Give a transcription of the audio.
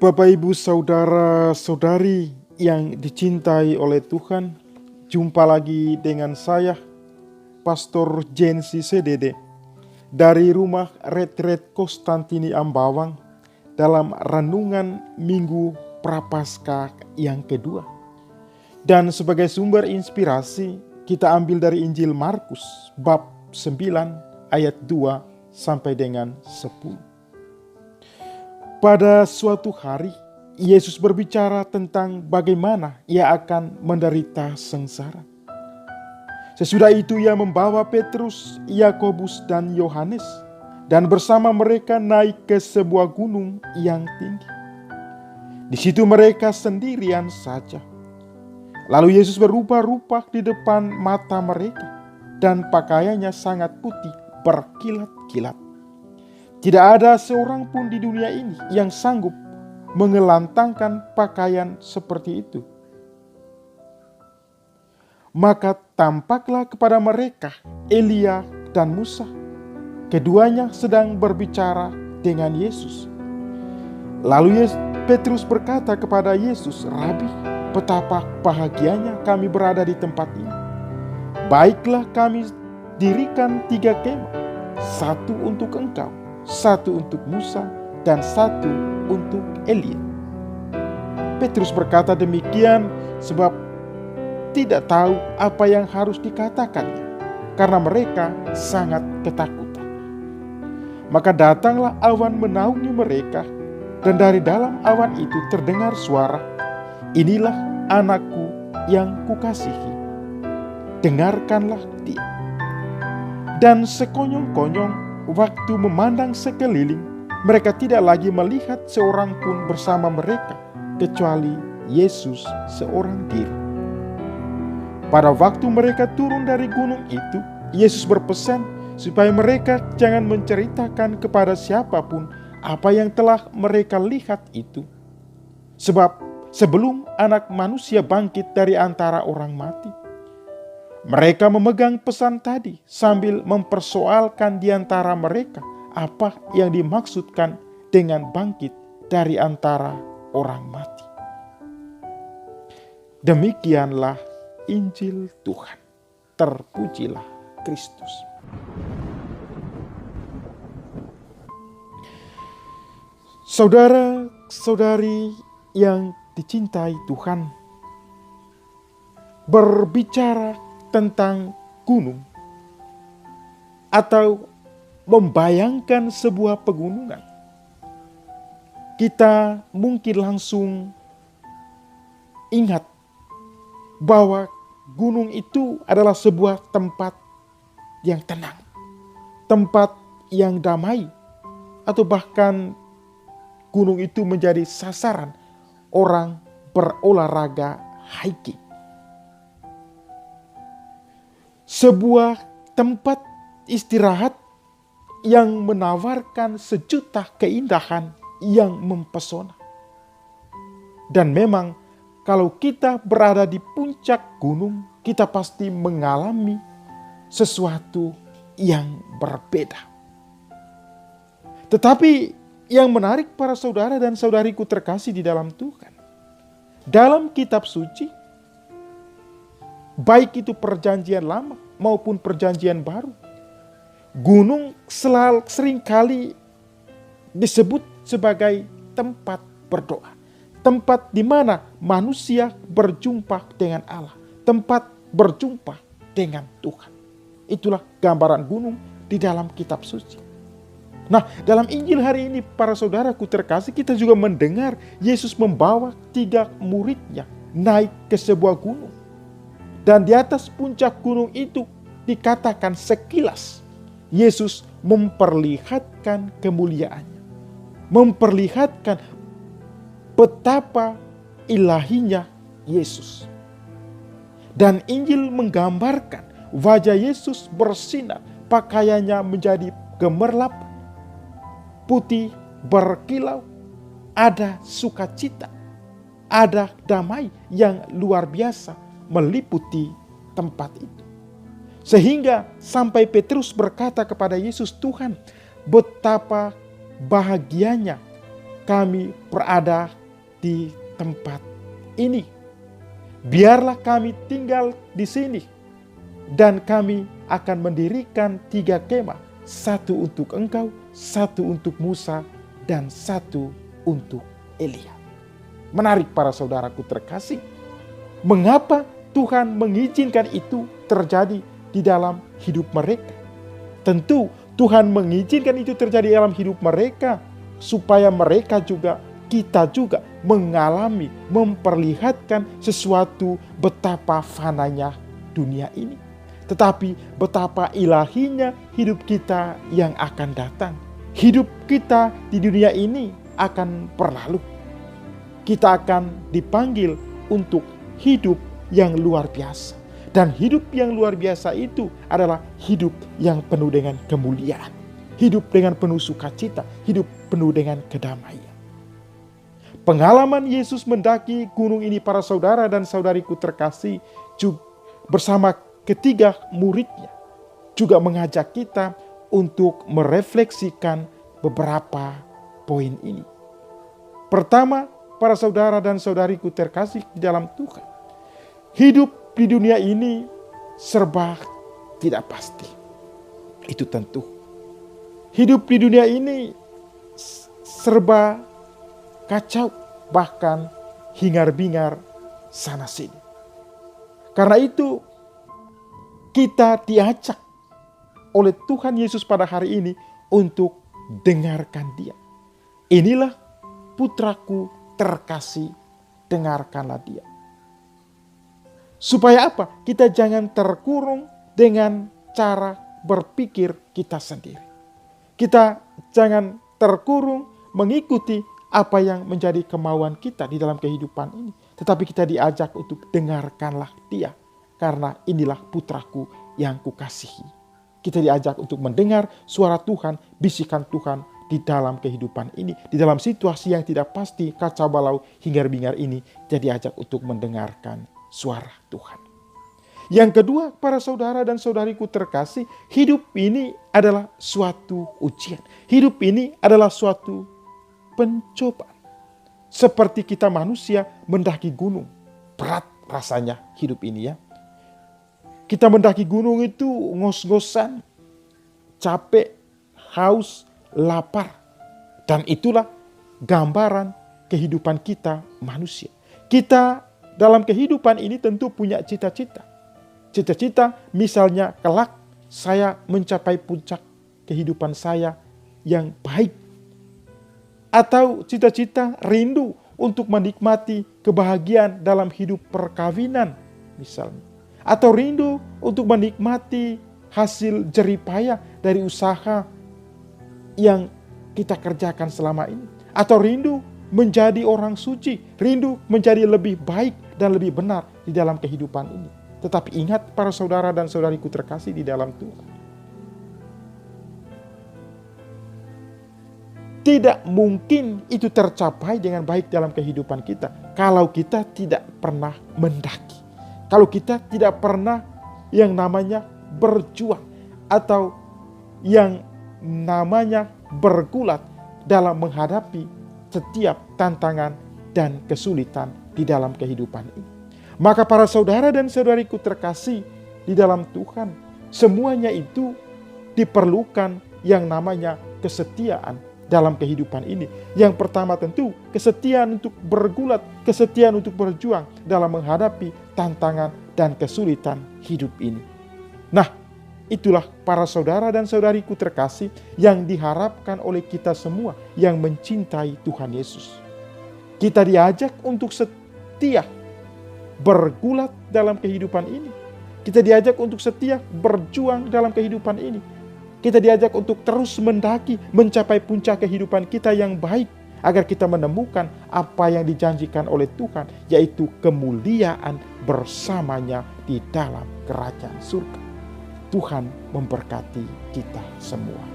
Bapak, Ibu, Saudara-saudari yang dicintai oleh Tuhan, jumpa lagi dengan saya, Pastor Jensi Sedede, dari Rumah Retret Konstantini Ambawang, dalam renungan Minggu Prapaskah yang kedua. Dan sebagai sumber inspirasi, kita ambil dari Injil Markus, bab 9, ayat 2 sampai dengan 10. Pada suatu hari, Yesus berbicara tentang bagaimana Ia akan menderita sengsara. Sesudah itu Ia membawa Petrus, Yakobus, dan Yohanes, dan bersama mereka naik ke sebuah gunung yang tinggi. Di situ mereka sendirian saja. Lalu Yesus berubah-ubah di depan mata mereka, dan pakaiannya sangat putih, berkilat-kilat. Tidak ada seorang pun di dunia ini yang sanggup mengelantangkan pakaian seperti itu. Maka tampaklah kepada mereka Elia dan Musa. Keduanya sedang berbicara dengan Yesus. Lalu Petrus berkata kepada Yesus, "Rabi, betapa bahagianya kami berada di tempat ini. Baiklah kami dirikan 3 kemah, satu untuk engkau, satu untuk Musa, dan satu untuk Elia." Petrus berkata demikian sebab tidak tahu apa yang harus dikatakannya, karena mereka sangat ketakutan. Maka datanglah awan menaungi mereka, dan dari dalam awan itu terdengar suara, "Inilah anakku yang kukasihi, dengarkanlah dia." Dan sekonyong-konyong waktu memandang sekeliling, mereka tidak lagi melihat seorang pun bersama mereka, kecuali Yesus seorang diri. Pada waktu mereka turun dari gunung itu, Yesus berpesan supaya mereka jangan menceritakan kepada siapapun apa yang telah mereka lihat itu. Sebab sebelum Anak Manusia bangkit dari antara orang mati, mereka memegang pesan tadi sambil mempersoalkan di antara mereka apa yang dimaksudkan dengan bangkit dari antara orang mati. Demikianlah Injil Tuhan. Terpujilah Kristus. Saudara-saudari yang dicintai Tuhan, berbicara tentang gunung atau membayangkan sebuah pegunungan, kita mungkin langsung ingat bahwa gunung itu adalah sebuah tempat yang tenang, tempat yang damai, atau bahkan gunung itu menjadi sasaran orang berolahraga hiking. Sebuah tempat istirahat yang menawarkan sejuta keindahan yang mempesona. Dan memang kalau kita berada di puncak gunung, kita pasti mengalami sesuatu yang berbeda. Tetapi yang menarik para saudara dan saudariku terkasih di dalam Tuhan, dalam kitab suci, baik itu perjanjian lama maupun perjanjian baru, gunung seringkali disebut sebagai tempat berdoa. Tempat di mana manusia berjumpa dengan Allah. Tempat berjumpa dengan Tuhan. Itulah gambaran gunung di dalam kitab suci. Nah, dalam Injil hari ini para saudaraku terkasih, kita juga mendengar Yesus membawa 3 muridnya naik ke sebuah gunung. Dan di atas puncak gunung itu dikatakan sekilas Yesus memperlihatkan kemuliaannya. Memperlihatkan betapa ilahinya Yesus. Dan Injil menggambarkan wajah Yesus bersinar, pakaiannya menjadi gemerlap, putih berkilau, ada sukacita, ada damai yang luar biasa meliputi tempat itu. Sehingga sampai Petrus berkata kepada Yesus, "Tuhan, betapa bahagianya kami berada di tempat ini. Biarlah kami tinggal di sini. Dan kami akan mendirikan 3 kemah. 1 untuk engkau, 1 untuk Musa, dan 1 untuk Elia. Menarik para saudaraku terkasih. Mengapa Tuhan mengizinkan itu terjadi di dalam hidup mereka? Tentu Tuhan mengizinkan itu terjadi dalam hidup mereka supaya mereka juga, kita juga mengalami, memperlihatkan sesuatu betapa fananya dunia ini. Tetapi betapa ilahinya hidup kita yang akan datang. Hidup kita di dunia ini akan berlalu. Kita akan dipanggil untuk hidup yang luar biasa. Dan hidup yang luar biasa itu adalah hidup yang penuh dengan kemuliaan. Hidup dengan penuh sukacita. Hidup penuh dengan kedamaian. Pengalaman Yesus mendaki gunung ini para saudara dan saudariku terkasih bersama ketiga muridnya juga mengajak kita untuk merefleksikan beberapa poin ini. Pertama, para saudara dan saudariku terkasih di dalam Tuhan, hidup di dunia ini serba tidak pasti. Itu tentu. Hidup di dunia ini serba kacau, bahkan hingar-bingar sana sini. Karena itu kita diajak oleh Tuhan Yesus pada hari ini untuk dengarkan Dia. Inilah putraku terkasih, dengarkanlah Dia. Supaya apa? Kita jangan terkurung dengan cara berpikir kita sendiri. Kita jangan terkurung mengikuti apa yang menjadi kemauan kita di dalam kehidupan ini. Tetapi kita diajak untuk dengarkanlah Dia. Karena inilah putraku yang kukasihi. Kita diajak untuk mendengar suara Tuhan, bisikan Tuhan di dalam kehidupan ini. Di dalam situasi yang tidak pasti, kacau balau, hingar-bingar ini, kita diajak untuk mendengarkan suara Tuhan. Yang kedua, para saudara dan saudariku terkasih, hidup ini adalah suatu ujian. Hidup ini adalah suatu pencobaan. Seperti kita manusia mendaki gunung. Berat rasanya hidup ini ya. Kita mendaki gunung itu ngos-ngosan, capek, haus, lapar. Dan itulah gambaran kehidupan kita manusia. Kita dalam kehidupan ini tentu punya cita-cita. Cita-cita misalnya kelak saya mencapai puncak kehidupan saya yang baik. Atau cita-cita rindu untuk menikmati kebahagiaan dalam hidup perkawinan misalnya. Atau rindu untuk menikmati hasil jeripayah dari usaha yang kita kerjakan selama ini. Atau rindu menjadi orang suci. Rindu menjadi lebih baik dan lebih benar di dalam kehidupan ini. Tetapi ingat para saudara dan saudariku terkasih di dalam Tuhan. Tidak mungkin itu tercapai dengan baik dalam kehidupan kita. Kalau kita tidak pernah mendaki. Kalau kita tidak pernah yang namanya berjuang atau yang namanya bergulat dalam menghadapi setiap tantangan dan kesulitan di dalam kehidupan ini. Maka para saudara dan saudariku terkasih di dalam Tuhan, semuanya itu diperlukan yang namanya kesetiaan dalam kehidupan ini. Yang pertama tentu kesetiaan untuk bergulat, kesetiaan untuk berjuang dalam menghadapi tantangan dan kesulitan hidup ini. Nah, itulah para saudara dan saudariku terkasih yang diharapkan oleh kita semua yang mencintai Tuhan Yesus. Kita diajak untuk setia bergulat dalam kehidupan ini. Kita diajak untuk setia berjuang dalam kehidupan ini. Kita diajak untuk terus mendaki, mencapai puncak kehidupan kita yang baik, agar kita menemukan apa yang dijanjikan oleh Tuhan, yaitu kemuliaan bersamanya di dalam kerajaan surga. Tuhan memberkati kita semua.